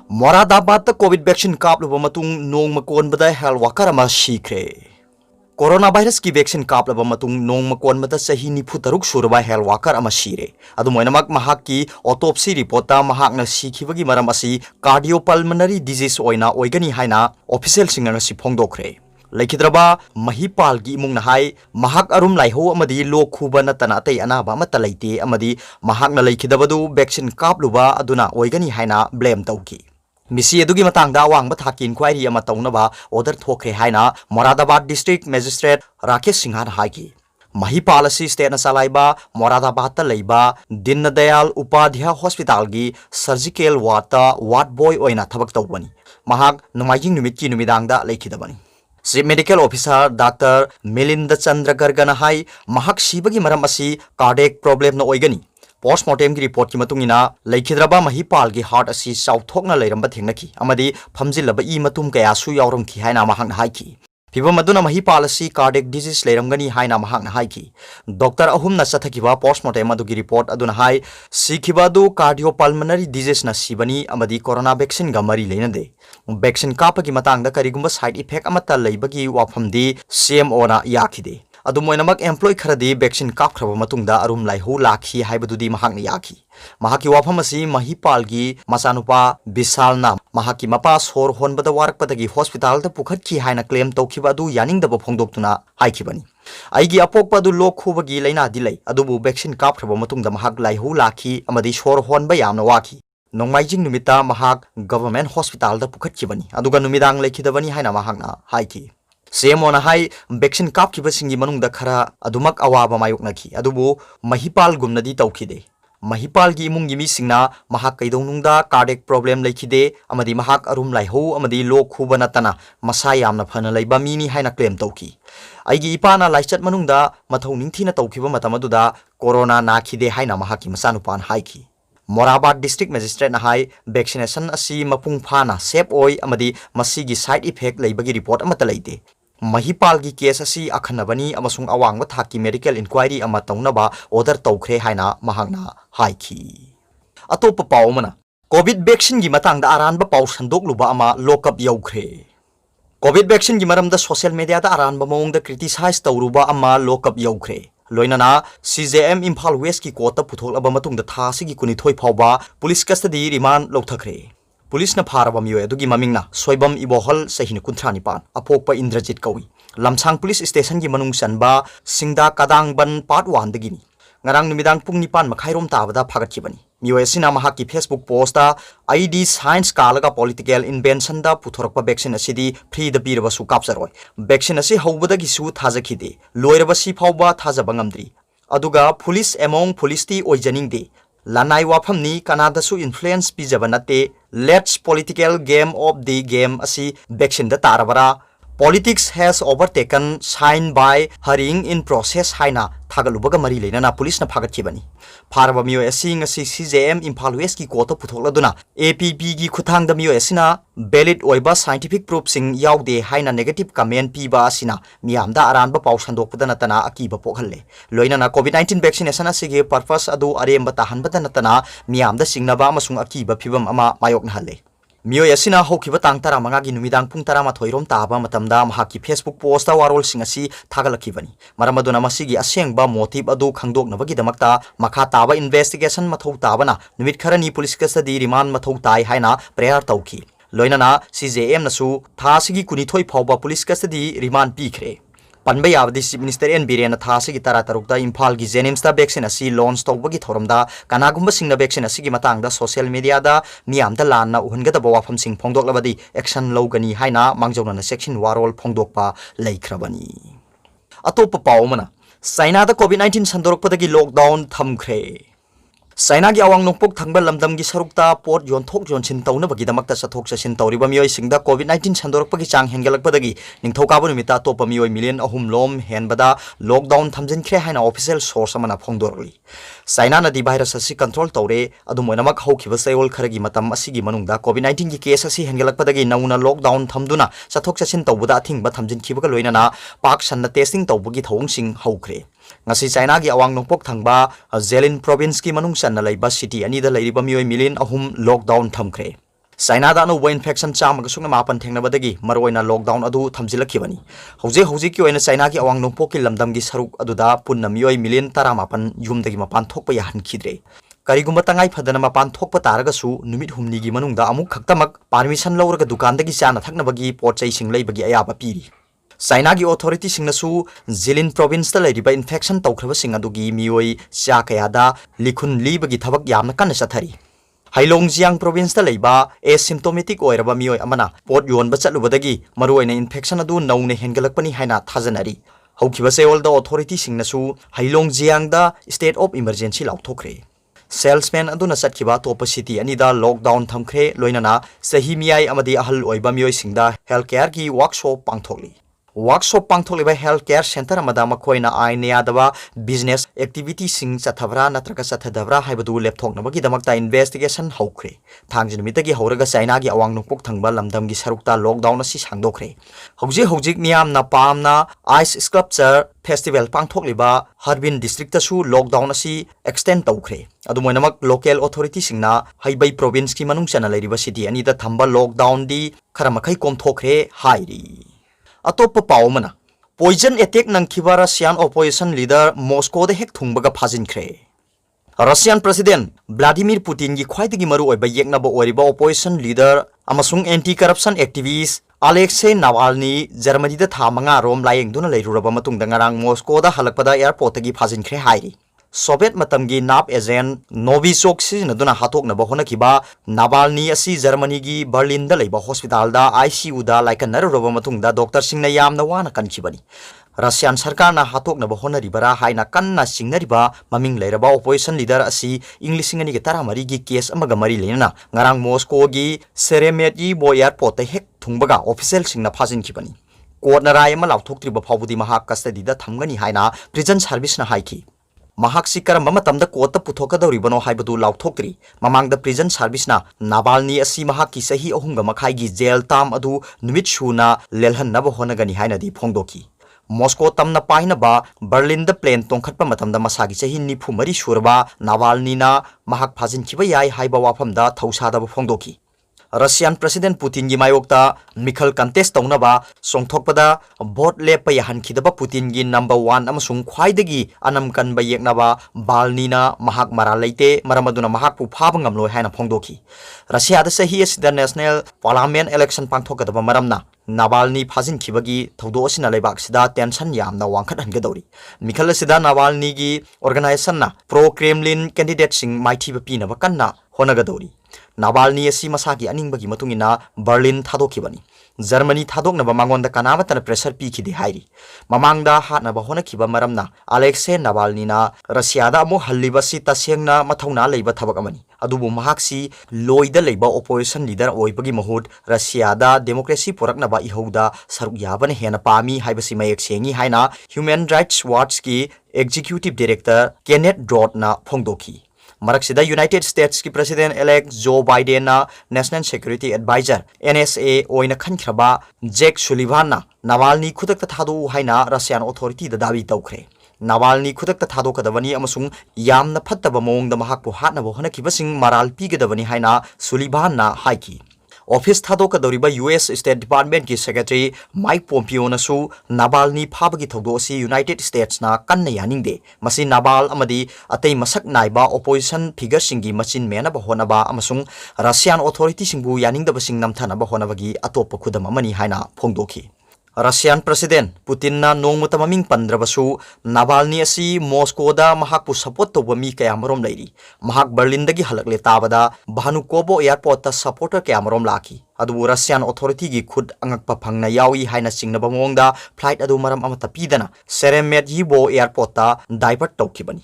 Moradabad COVID vaccine kaplaba matung nong makon bada health worker ama sikre. Coronavirus ki vaccine kaplaba matung nong makon bada sahi nifu taruk suraba health worker ama sire. Adu moinamak mahak ki autopsy report ta mahak na sikhibagi maram asi cardiopulmonary disease oina oigani haina official singa si phongdokre. Laikhidraba mahipal gi imung na hai mahak arum laiho amadi lok khuba na tana tai anaba amata laite amadi mahak na laikhidabadu vaccine kapluba aduna oigani haina blame tauki. Misi adugi matangda awang bathaki inquiry ama taunaba order thokre haina Moradabad district magistrate Rakesh Singhan haiki mahipal asi state na salaiba Moradabad ta leiba Dindayal Upadhyaya hospital gi surgical ward ta ward boy oina thabak tawbani mahak numaijing numit ki numidangda leikhidabani Chief Medical Officer Dr. Milinda Chandra Gargana hai mahak sibagi maram asi cardiac problem na oigani Postmortem ki report ki matungina laikhidraba mahipal gi heart asi sauthokna leiramba thengnaki amadi phamjilaba I matum kaya su yawram ki haina mahang haiki Piba maduna mahipal asi cardiac disease leiramgani haina mahang haiki Dr. Ahum na sathakiba postmortem adu ki report aduna hai sikhiba du cardiopulmonary disease na sibani amadi corona vaccine ga mari leinade vaccine kapa ki matangda karigumba side effect amata leibagi wafamdi CMO na yakhide Adumoinamak employ kharadi vaccine kapkhraba matungda arum laihu lakhi haibadudi mahakni yakhi mahaki wafamasi mahipalgi masanupa bisalna mahaki mapa sor honbada warakpadagi hospital ta pukhatki haina claim tawkhiba adu yaningdaba phongdoktuna haikhibani aigi apokpa du lok khubagi laina dilai adubu vaccine kapkhraba matungda mahak laihu lakhi amadi sor honba yamna wakhi Nongmaijing numita mahak government hospital da pukhatkhibani aduga numidang lekhidabani haina mahakna haiki CMO na hai vaccine kap ki basingi manungda khara adumak awaba mayoknaki adubu mahipal gumnadi tawkhide mahipal gi imung gi mi singna mahak kaidonungda cardiac problem leikhide amadi mahak arum laiho amadi lok khubana tana masa yamna phana leiba mini haina claim tawki aigi ipana laichat manungda mathau ningthina tawkhiba matamaduda corona nakhide haina mahaki masanupan haiki Moradabad district magistrate na hai vaccination asi mapung phana safe oi amadi masigi side effect leibagi report amata leite mahipal gi case asi akhanabani amasung awang thaki medical inquiry ama taunaba order tawkhre haina mahangna haiki atopa pawmana covid vaccine gi matangda aranba paw sandokluba ama lockup yaukhre covid vaccine gi maramda social media da aranba mawngda criticize tawruba ama lockup yaukhre Loinana CJM Imphal West ki kota putholaba matungda tha sigi kunithoi phawba police custody remand lawthakre police na pharaba miyo adugi mamingna soibam ibohol sahina kunthani pan apokpa Indrajit kawi lamsang police station gi manung sanba singda kadang ban part 1 dagini ngarang numidang pung nipan makhairom tabada phagatkhibani miyo esina mahaki Facebook post ta ID science kalaga political invention da puthorakpa vaccine asidi free da biraba su kapsaroi vaccine asi hobada gi su thajakhide loiraba si phawba thajaba ngamdri aduga police among police ti oijaning de lanai wafamni kanada su influence pijaba nate let's political game of the game asi vaccine da tarabara Politics has overtaken sign by hurrying in process haina thagalubaga mari leinana police na phagatkhibani pharaba miyo asing asi CJM Imphal West ki kota putholaduna APP gi khuthang da miyo asina valid oiba scientific proof sing yaude haina negative comment piba asina miyamda aranba paw sandokpada natana akiba pokhalle loinana COVID-19 vaccination asige purpose adu aremba tahanbada natana miyamda singnaba amasung akiba phibam ama mayokna halle Miyo yasina hokiba tang tara mangagi numidang pung tara mathoirom taba matamda mahaki Facebook post warol singasi thagalakibani maramaduna masigi asengba motive adu khangdoknabagi damakta makha taba investigation mathau tabana numit kharani police custody remand mathau tai haina prayer tauki loinana CJM nasu thasigi kunithoi phawba police custody remand pikhre Panbay Avdi Chief Minister N. Biren Thasi Gitara Tarukta Imphal gi Zenimsta vaccine asi launch tawbagi thoramda kanagumba singna vaccine asi gi matangda social media da miyamda lanna uhungada bawafam sing phongdoklabadi action logani haina mangjawna section warol phongdokpa leikrabani atopa pawmana China da COVID-19 sandorokpadagi lockdown thamkhre China gi awang nongpok thangba lamdam gi sarukta port yonthok yonsin tawna bagi damakta sathok sasin tawriba mioi singda COVID-19 sandorokpagi chang hengelakpadagi ningthokaba numita topa mioi million ahum lom henbada lockdown thamjinkhre haina official source amana phongdorli China na di virus asi control tawre adumoinamak hokhiba sayol kharagi matam asigi manungda COVID-19 gi case asi hengelakpadagi nauna lockdown thamduna sathok sasin tawbada thingba thamjinkhibaka loinana pak sanna testing tawbagi thawngsing haukhre ngasi China gi awang nongpok thangba Jilin province ki manung sanna leiba city ani da leiriba mioi million ahum lockdown thamkhre चाइनादा अनौब infection चामग सुंग मापन थेंगनबदगी मरोइना lockdown अदु थमजिलखिबनी हौजे की ओइना China की अवांग नोंपोक की लमदम की सरुक अदुदा पुन्ना मियोय मिलियन 15 युमदगी मपान थोकप याहनखिद्रे करीगुम तंगाई फदना मपान थोकप तारगसु नुमित हुमनीगी मनुंगदा अमुक खक्तमक परमिशन लौरगा दुकानदगी चाना थक्नबगी पोटचै सिंग लैबगी अयाबा पीरी चाइना की ऑथोरिटी सिंगनसु जिलिन प्रोविंस ता लैरिबा इन्फेक्शन तौखरब सिंग अदुगी मियोय चा कयादा लिखुन लीबगी थबक यामना कन्न चथरी हाइलोंगजियांग प्रोविंस ता लैबा एसिम्टोमेटिक ओइरबा मियोय अमना पोट योनबा चलुबदगी मरुइना इन्फेक्शन अदु नौने हेंगलकपनी हाइना थाजनरी हौखिबा सेओल दा ऑथोरिटी सिंगनसु हाइलोंगजियांग दा स्टेट ऑफ इमरजेंसी लाउथोखरे सेल्समैन अदुना चटखिबा टोप सिटी अनिदा लॉकडाउन थमखरे लोइनना सही मियाई अमदी अहल ओइबा मियोय सिंगदा हेल्थ केयर की वर्कशॉप पांगथोली वर्कशॉप पांगथोलिबा हेल्थ केयर सेंटर अमदा मखोइना आइन यादवा बिजनेस एक्टिविटी सिंग चथबरा नत्रका चथदबरा हाइबदु लेपथोकनबगी दमकता इन्वेस्टिगेशन हौखरे थांजिन मितगी हौरगा चाइना की अवांग नोंपोक थंगबा लमदम की सरुकता लॉकडाउन असि सांगदोखरे हौजे मियामना पामना आइस स्कल्पचर फेस्टिवल पांगथोकलिबा हर्बिन डिस्ट्रिक्ट तसु लॉकडाउन असि एक्सटेंड तौखरे अदुमोइनमक लोकल अथॉरिटी सिंगना हाइबै प्रोविंस की मनुंग चना लैरिबा सिटी अनिदा थंबा लॉकडाउन दी खरमखै कोमथोखरे हाइरी अतोप पावमना पॉइजन अटैक नंखिबा रशियन ओपोजिशन लीडर मॉस्को दे हेक थुंगबगा फाजिनख्रे रशियन प्रेसिडेंट व्लादिमीर पुतिन की ख्वाइदगी मरु ओइबा येकनाबा ओइरिबा ओपोजिशन लीडर अमसुंग anti corruption activist Alexei Navalny Germany दा था मंगा रोम लायेंगदुना लैरुरबा मतुंगदा ngarang मॉस्को दा हलकपदा एयरपोर्ट तगी फाजिनख्रे हाइरी सोवियत मतमगी नाप एजेंट नोविचोक सिजनदुना हाथोकनबा होनखिबा नावाल्नी असि जर्मनी की बर्लिन दा लैबा हॉस्पिटल दा आईसीयू दा लाइकनरबा मतुंगदा डॉक्टर सिंगना यामना वाना कनखिबनी रशियन सरकार ना हाथोकनबा होनरिबरा हाइना कन्ना सिंगनरिबा ममिंग लैरबा ओपोजिशन लीडर असि इंग्लिशिंगनी के तारामरी की केस अमगा मरी लेना ngarang मॉस्को की सेरेमेटइबो एयरपोर्ट हेक थुंगबगा ऑफिशियल सिंगना फाजिनखिबनी कोर्टना राय अमा लाउथोक्त्रिबा फावबुदी महाक कस्टडीदा थमगनी हाइना प्रिजन सर्विस ना हाइखि महाक्सी करम मतमदा कोर्ट पुथोकदौरिबनो हाइबदु लाउथोक्त्रि ममांगदा प्रिजन सर्विस ना नाबालनी असि महाकी सही अहुंगा मखाइगी जेल ताम अदु नुमित सुना लेलहन्नबा होनगनी हाइनादी फोंदोखि Moscow Tamanna पाइनबा Berlin the plane तोंखटपा मतमदा मसागी सही निफु मरी सुरबा नावाल्नीना महाक फाजिनखिबा याय हाइबा वाफमदा थौसादबा फोंदोखि रशियन प्रेसिडेंट पुतिन की मायोक्ता मिखल कंटेस्ट तौनबा सोंथोकपदा भोट लेप याहनखिदबा पुतिन की नंबर 1 अमसुंग ख्वाइदगी अनम कनबा येकनबा बालनीना महाक मरा लेते मरमदुना महाक पु फाब ngamloi हाइना फोंदोखि रशिया दा सही असिदा नेशनल पार्लियामेंट इलेक्शन पांथोकदबा मरमना नावाल्नी फाजिनखिबगी थौदो असिना लेबाक सिदा टेंशन यामना वांखट हनगदौरी मिखल असिदा नावाल्नी की ऑर्गेनाइजेशन ना प्रो क्रेमलिन कैंडिडेट सिंग माइथीबा पीनबा कन्ना होनगदौरी नावाल्नी असि मसागी अनिंगबगी मतुंगिना बर्लिन थादोखिबनी जर्मनी थादोकनबा मांगोंदा कानाबतन प्रेशर पीखिदे हाइरी ममांगदा हातनबा होनखिबा मरमना अलेक्से नावाल्नीना रशियादा अमु हल्लिबसि तसेंगना मथौना लेबा थबक अमनी अदुबु महाक्सी लोइदा लेबा ओपोजिशन लीडर ओइबगी महुत रशियादा डेमोक्रेसी पुरकनबा इहौदा सरुक याबन हेना पामी हाइबसि मयेक सेंगी हाइना ह्यूमन राइट्स वॉच की एग्जीक्यूटिव डायरेक्टर केनेट ड्रॉटना फोंदोखि मरक्सिदा यूनाइटेड स्टेट्स की प्रेसिडेंट इलेक्ट जो बाइडेन ना नेशनल सिक्योरिटी एडवाइजर एनएसए ओइना खनख्रबा जैक सुलिवान नावाल्नी खुदक थादो हाइना रशियन अथॉरिटी दा दाबी तौखरे नावाल्नी खुदक थादोकदबनी अमसुंग यामना फत्तबा मोंगदा महाकपु हातनबो होनखिबसिंग मराल पीगदबनी हाइना सुलिवान ना हाइकी ऑफिस थादोकदौरिबा यूएस स्टेट डिपार्टमेंट की सेक्रेटरी माइक पोम्पियोनसु नाबाल्नी फाबगी थौदोसी यूनाइटेड स्टेट्स ना कन्न यानिंगदे मसी नाबाल अमदी अतै मसक नाइबा ओपोजिशन फिगर सिंगी मचिन मेनबा होनबा अमसुंग रशियन अथॉरिटी सिंगबु यानिंगदबसिंग नमथनबा होनबगी अतोप खुदम अमनी हाइना फोंदोखि रशियन प्रेसिडेंट पुतिन नोंमुत ममिंग पंद्रबसु नावाल्नी असि मॉस्कोदा महाकपु सपोर्ट तौब मी कयामरोम लैरी महाक बर्लिनदगी हलकले ताबदा भानुकोबो एयरपोर्ट सपोर्टर कयामरोम लाखी अदु रशियन अथॉरिटी की खुद अंगकपा फंगना यावी हाइना सिंगनबा मोंगदा फ्लाइट अदु मरम अमता पीदना सेरेमेटइबो एयरपोर्ट डाइवर्ट तौखिबनी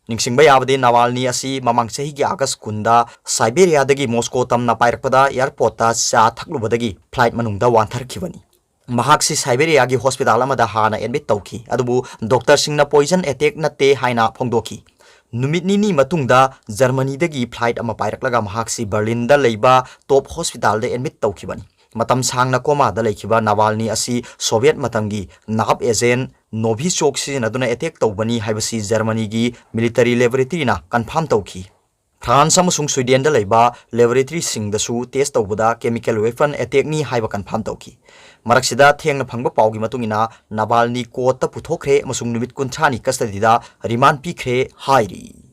निंगसिंगबा याबदे नावाल्नी असि ममांग सही की आगस्ट कुंदा साइबेरियादगी मॉस्को तमना पाइरकपदा एयरपोर्ट चा थकलुबदगी फ्लाइट मनुंगदा वांथरखिबनी महाक्सी साइबेरिया की हॉस्पिटल अमदा हाना एडमिट तौखी अदुबु डॉक्टर सिंगना पॉइजन अटैक नते हाइना फोंदोखी नुमित निनी मतुंगदा जर्मनी दगी फ्लाइट अमा पाइरकलगा महाक्सी बर्लिन दा लेबा टॉप हॉस्पिटल दे एडमिट तौखिबनी मतम सांगना कोमा दा लेखिबा नावाल्नी असि सोवियत मतंगी नाब एजेंट नोविचोक सिजनदुना अटैक तौबनी हाइबसी जर्मनी की मिलिटरी लेबोरेटरी ना कंफर्म तौखी फ्रांस अमसुंग स्वीडन दा लेबा लेबोरेटरी सिंगदसु टेस्ट तौबदा केमिकल वेपन अटैक नि हाइबा कन्फर्म तौकी मरक्सिदा थेंगना फंगबा पाउगी मतुंगिना नाबालनी कोर्ट पुथोखरे अमसुंग नुमित कुंथ्रानी कस्टडीदा रिमांड पीखरे हाइरी।